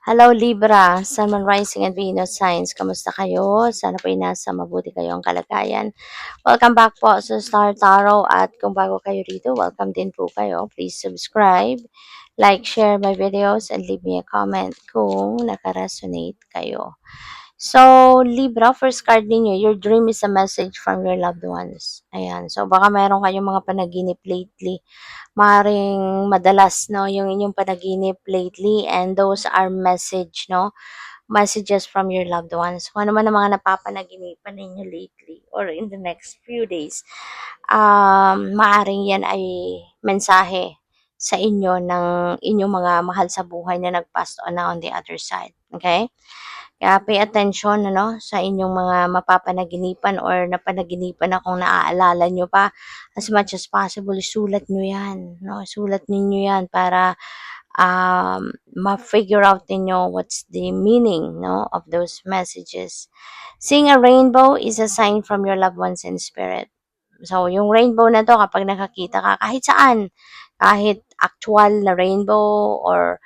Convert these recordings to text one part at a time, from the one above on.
Hello Libra, Sun, Moon, Rising and Venus signs. Kamusta kayo? Sana po ay nasa mabuti kayong kalagayan. Welcome back po sa Star Tarot at kung bago kayo rito, welcome din po kayo. Please subscribe, like, share my videos and leave me a comment kung nakaresonate kayo. So, Libra, first card ninyo, your dream is a message from your loved ones. Ayan. So, baka meron kayong mga panaginip lately. Maring madalas, no, yung inyong panaginip lately and those are message, no? Messages from your loved ones. Kung ano man ang mga napapanaginipan ninyo lately or in the next few days, maaring yan ay mensahe sa inyo ng inyong mga mahal sa buhay na nag-pass on na on the other side. Okay? Kaya pay attention ano, sa inyong mga mapapanaginipan or napanaginipan na kung naaalala nyo pa. As much as possible, sulat nyo yan. No? Sulat ninyo yan para ma-figure out ninyo what's the meaning, no, of those messages. Seeing a rainbow is a sign from your loved ones in spirit. So, yung rainbow na to, kapag nakakita ka, kahit saan, kahit actual na rainbow or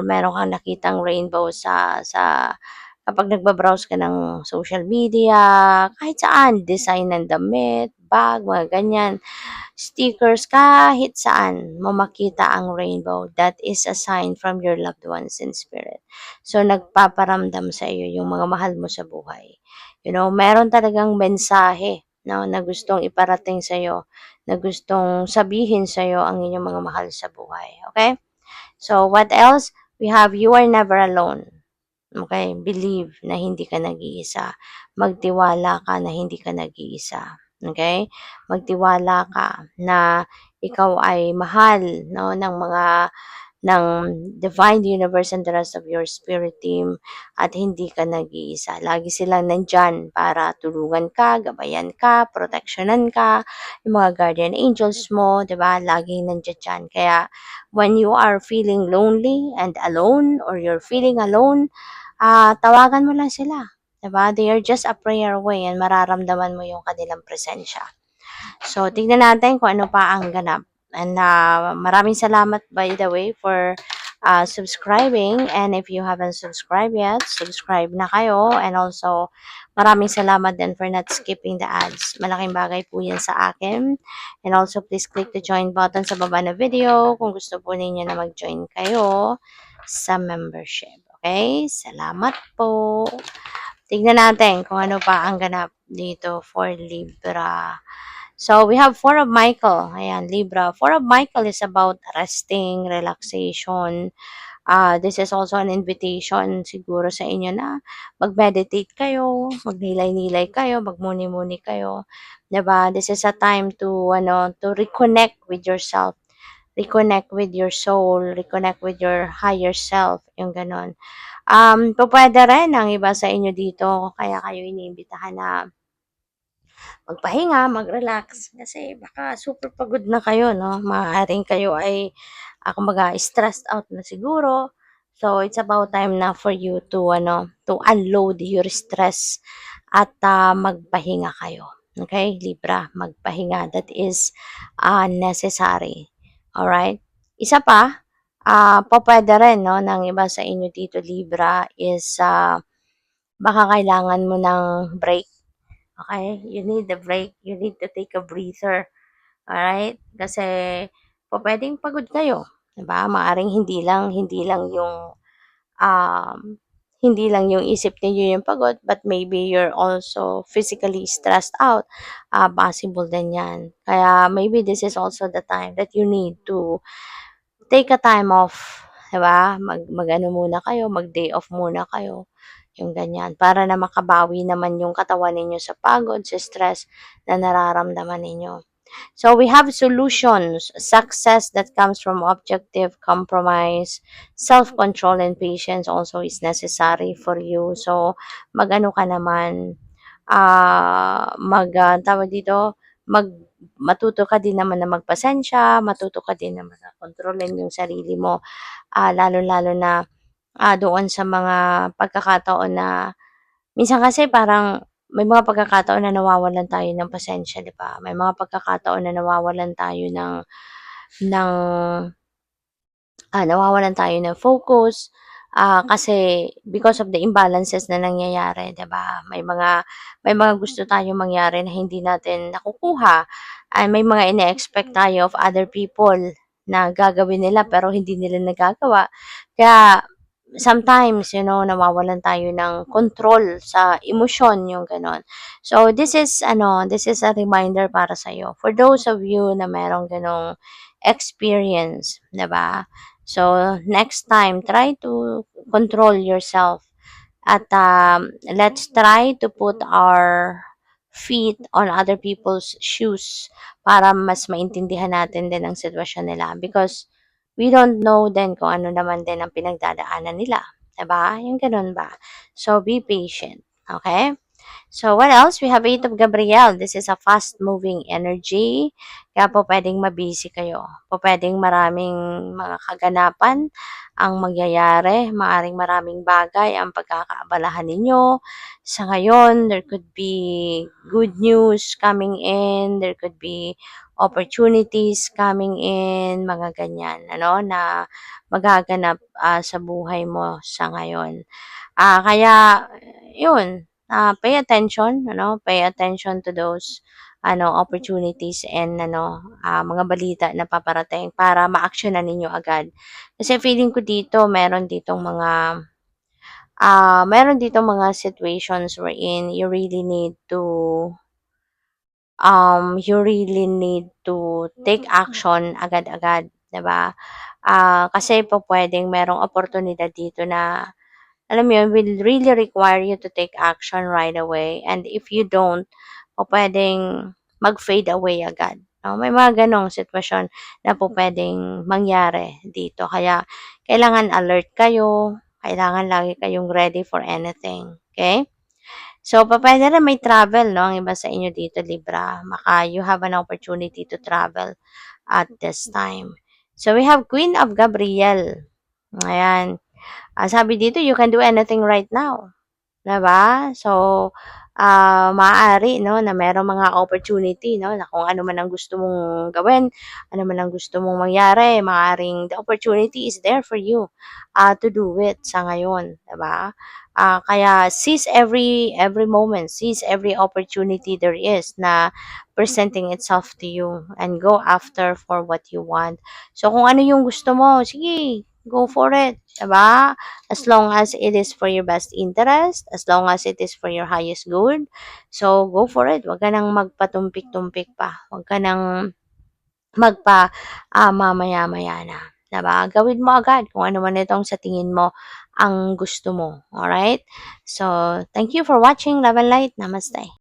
meron kang nakitang rainbow sa kapag nagbabrowse ka ng social media, kahit saan, design ng damit, bag, mga ganyan, stickers, kahit saan mo makita ang rainbow, that is a sign from your loved ones in spirit. So, nagpaparamdam sa iyo yung mga mahal mo sa buhay. You know, meron talagang mensahe, no, na gustong iparating sa iyo, na gustong sabihin sa iyo ang inyong mga mahal sa buhay. Okay? So, what else? We have, you are never alone. Okay? Believe na hindi ka nag-iisa. Magtiwala ka na hindi ka nag-iisa. Okay? Magtiwala ka na ikaw ay mahal, no, ng divine universe and the rest of your spirit team at hindi ka nag-iisa. Lagi silang nandyan para tulungan ka, gabayan ka, proteksyonan ka, yung mga guardian angels mo, di ba? Laging nandyan dyan. Kaya when you are feeling lonely and alone or you're feeling alone, tawagan mo lang sila. Diba? They are just a prayer away and mararamdaman mo yung kanilang presensya. So, tignan natin kung ano pa ang ganap. And maraming salamat by the way for subscribing. And if you haven't subscribed yet, subscribe na kayo. And also, maraming salamat din for not skipping the ads. Malaking bagay po yan sa akin. And also, please click the join button sa baba na video kung gusto po ninyo na mag-join kayo sa membership. Okay? Salamat po. Tignan natin kung ano pa ang ganap dito for Libra. So, we have Four of Michael. Ayan, Libra. Four of Michael is about resting, relaxation. This is also an invitation siguro sa inyo na mag-meditate kayo, magnilay-nilay kayo, magmuni-muni kayo. Diba? This is a time to reconnect with yourself, reconnect with your soul, reconnect with your higher self, yung ganon. Pwede rin ang iba sa inyo dito, kaya kayo iniimbitahan na magpahinga, mag-relax kasi baka super pagod na kayo, no? Maaaring kayo ay kumbaga stressed out na siguro. So it's about time na for you to unload your stress at magpahinga kayo. Okay, Libra, magpahinga. That is necessary. All right? Isa pa, pwede rin, no, ng iba sa inyo dito, Libra, is baka kailangan mo ng break. Okay? You need a break. You need to take a breather. Alright? Kasi pwedeng pagod kayo. Diba? Maaring um, hindi lang yung isip niyo yung pagod, but maybe you're also physically stressed out. Possible din yan. Kaya maybe this is also the time that you need to take a time off. Diba? Mag-ano muna kayo, mag-day off muna kayo. Yung ganyan. Para na makabawi naman yung katawan ninyo sa pagod, sa stress na nararamdaman ninyo. So we have solutions, success that comes from objective compromise, self-control and patience also is necessary for you. So magano ka naman, tawag dito, matuto ka din naman na magpasensya, matuto ka din naman na kontrolin yung sarili mo, lalo-lalo na doon sa mga pagkakataon na minsan kasi parang may mga pagkakataon na nawawalan tayo ng pasensya, 'di ba? May mga pagkakataon na nawawalan tayo ng nawawalan tayo ng focus, Kasi because of the imbalances na nangyayari, 'di ba? May mga gusto tayong mangyari na hindi natin nakukuha, may mga ine-expect tayo of other people na gagawin nila pero hindi nila nagagawa. Kaya sometimes, nawawalan tayo ng control sa emosyon, yung gano'n. So this is a reminder para sa'yo. For those of you na merong gano'ng experience, 'di ba? So, next time, try to control yourself at let's try to put our feet on other people's shoes para mas maintindihan natin din ang sitwasyon nila because we don't know din kung ano naman din ang pinagdadaanan nila. Diba? Yung ganun ba? So, be patient. Okay? So, what else? We have Eight of Gabriel. This is a fast-moving energy. Kaya po pwedeng mabisi kayo. Po pwedeng maraming mga kaganapan ang magyayari. Maaring maraming bagay ang pagkakaabalahan ninyo. Sa ngayon, there could be good news coming in. There could be opportunities coming in. Mga ganyan, na magaganap sa buhay mo sa ngayon. Kaya, yun, pay attention, pay attention to those opportunities and mga balita na paparating para ma-actionan ninyo agad. Kasi feeling ko dito meron ditong mga situations wherein you really need to take action agad-agad, 'di ba? Kasi po pwedeng merong oportunidad dito na alam mo yun, will really require you to take action right away. And if you don't, o pwedeng mag-fade away agad. No? May mga ganong sitwasyon na po pwedeng mangyari dito. Kaya, kailangan alert kayo. Kailangan lagi kayong ready for anything. Okay? So, pwede rin may travel, no? Ang iba sa inyo dito, Libra. Maka you have an opportunity to travel at this time. So, we have Queen of Gabriel. Ayan. Sabi dito, you can do anything right now. 'Di ba? So, maaari 'no, na merong mga opportunity 'no, na kung ano man ang gusto mong gawin, ano man ang gusto mong mangyari, maaaring the opportunity is there for you, to do it sa ngayon, 'di ba? Kaya seize every moment, seize every opportunity there is na presenting itself to you and go after for what you want. So, kung ano yung gusto mo, sige, go for it, 'di ba? As long as it is for your best interest, as long as it is for your highest good. So, go for it. Huwag ka nang magpatumpik-tumpik pa. Huwag ka nang mamaya-maya na. Diba? Gawin mo agad kung ano man itong sa tingin mo ang gusto mo. Alright? So, thank you for watching. Love and light. Namaste.